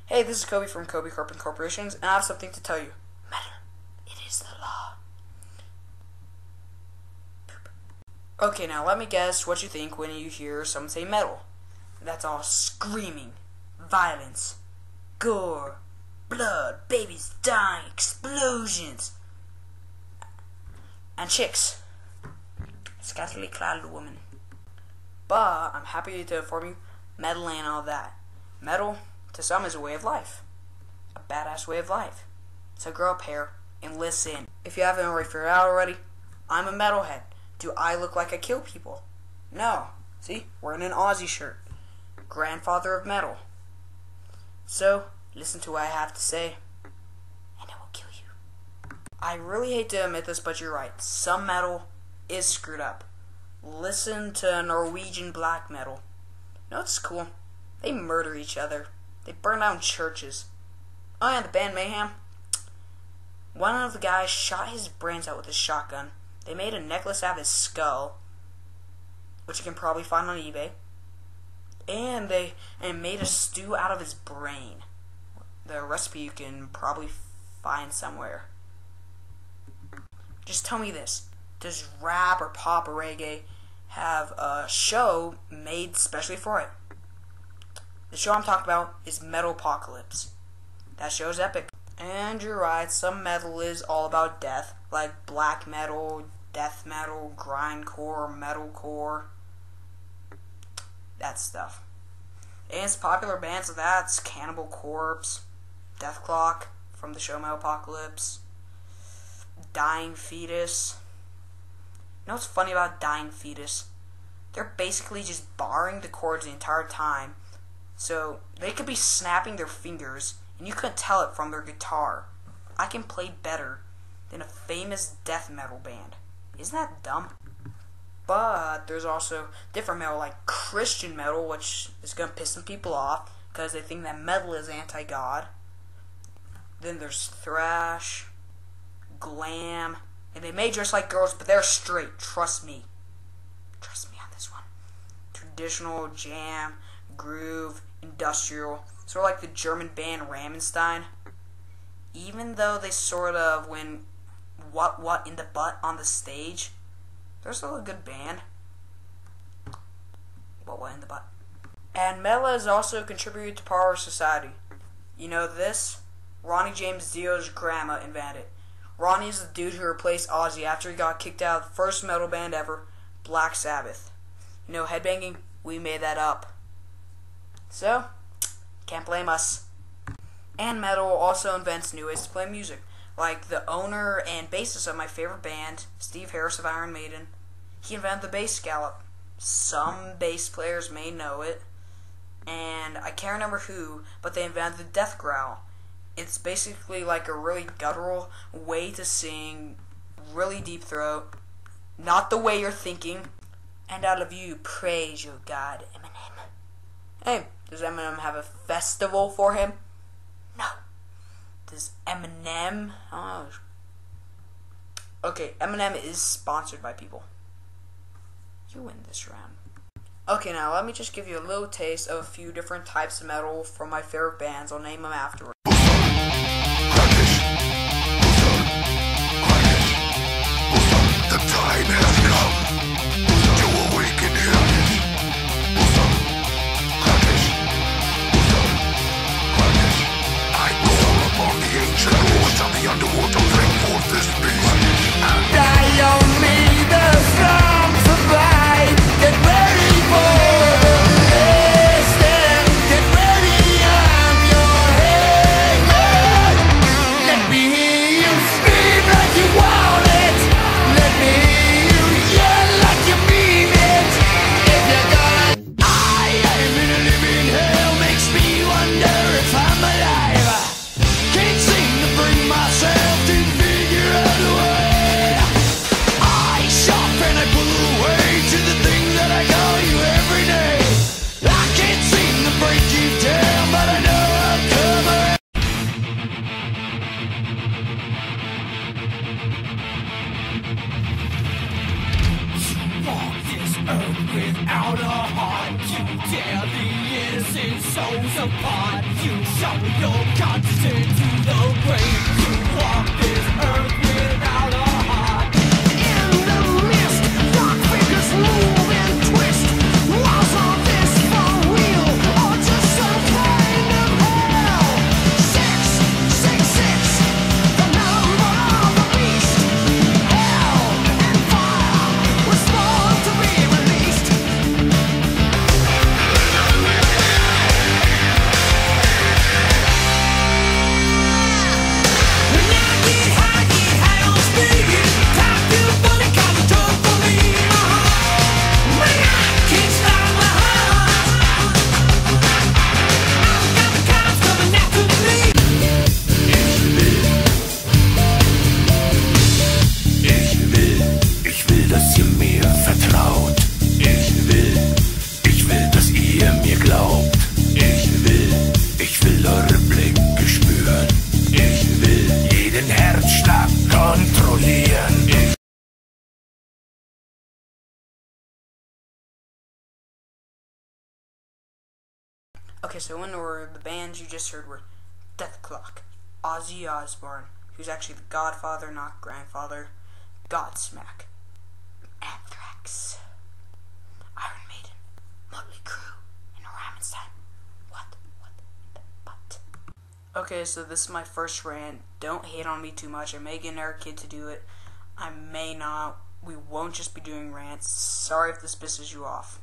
Hey, this is Kobe from Kobe Corp Corporations, and I have something to tell you. Metal, it is the law. Okay, now let me guess what you think when you hear someone say metal. That's all screaming, violence, gore, blood, babies dying, explosions, and chicks. Scantily clad women. But I'm happy to inform you, metal ain't all that. Metal, to some, is a way of life. A badass way of life. So grow up here and listen. If you haven't already figured it out already, I'm a metalhead. Do I look like I kill people? No. See? Wearing an Aussie shirt. Grandfather of metal. So, listen to what I have to say, and it will kill you. I really hate to admit this, but you're right. Some metal is screwed up. Listen to Norwegian black metal. No, it's cool. They murder each other. They burn down churches. Oh yeah, the band Mayhem. One of the guys shot his brains out with a shotgun. They made a necklace out of his skull, which you can probably find on eBay. And they made a stew out of his brain. The recipe you can probably find somewhere. Just tell me this. Does rap or pop or reggae have a show made specially for it? The show I'm talking about is Metalopocalypse. That show's epic. And you're right, some metal is all about death, like black metal, death metal, grindcore, metalcore, that stuff. And it's popular bands of that's Cannibal Corpse, Death Clock from the show Metalopocalypse, Dying Featus. You know what's funny about Dying Featus? They're basically just barring the chords the entire time, so they could be snapping their fingers and you couldn't tell it from their guitar. I can play better than a famous death metal band. Isn't that dumb? But there's also different metal, like Christian metal, which is going to piss some people off because they think that metal is anti-God. Then there's thrash, glam, and they may dress like girls, but they're straight. Trust me. Trust me on this one. Traditional, jam, groove, industrial. Sort of like the German band Rammstein. Even though they sort of went what in the butt on the stage, they're still a good band. What in the butt. And metal has also contributed to power of society. You know this? Ronnie James Dio's grandma invented it. Ronnie is the dude who replaced Ozzy after he got kicked out of the first metal band ever, Black Sabbath. You know, headbanging? We made that up. So, can't blame us. And metal also invents new ways to play music. Like the owner and bassist of my favorite band, Steve Harris of Iron Maiden, he invented the bass scallop. Some bass players may know it, and I can't remember who, but they invented the death growl. It's basically like a really guttural way to sing, really deep throat, not the way you're thinking. And out of you, praise your God, Eminem. Hey, does Eminem have a festival for him? No. Does Eminem? Oh. Okay, Eminem is sponsored by people. You win this round. Okay, now let me just give you a little taste of a few different types of metal from my favorite bands. I'll name them afterwards. The time has come to awaken him. I call upon the ancient lords of the underworld to bring forth this beast. Die on me, the storms abide. Get ready for the listen. Get ready, I'm your head. Let me hear you scream like you want it. Let me hear you yell like you mean it. If you're gonna, I am in a living hell. Makes me wonder if I'm alive. Can't seem to bring myself to figure out a way. shower your conscience into the grave. To walk this earth without a heart. In the mist, dark figures move and twist. Was all this for real, or just some kind of hell? 666, the number of the beast. Hell and fire was born to be released. When I get high on speed. Time to fully come and talk for me, my heart. When I can't stop my heart. I've got the cops coming after me. Ich will, dass ihr mir vertraut. Ich will, dass ihr mir glaubt. Ich will eure Blicke spüren. Ich will jeden Herzschlag kontrollieren. Okay, so in order, the bands you just heard were Death Clock, Ozzy Osbourne, who's actually the godfather, not grandfather, Godsmack, Anthrax, Iron Maiden, Motley Crue, and Rammstein. What the butt? Okay, so this is my first rant. Don't hate on me too much. I may get another kid to do it. I may not. We won't just be doing rants. Sorry if this pisses you off.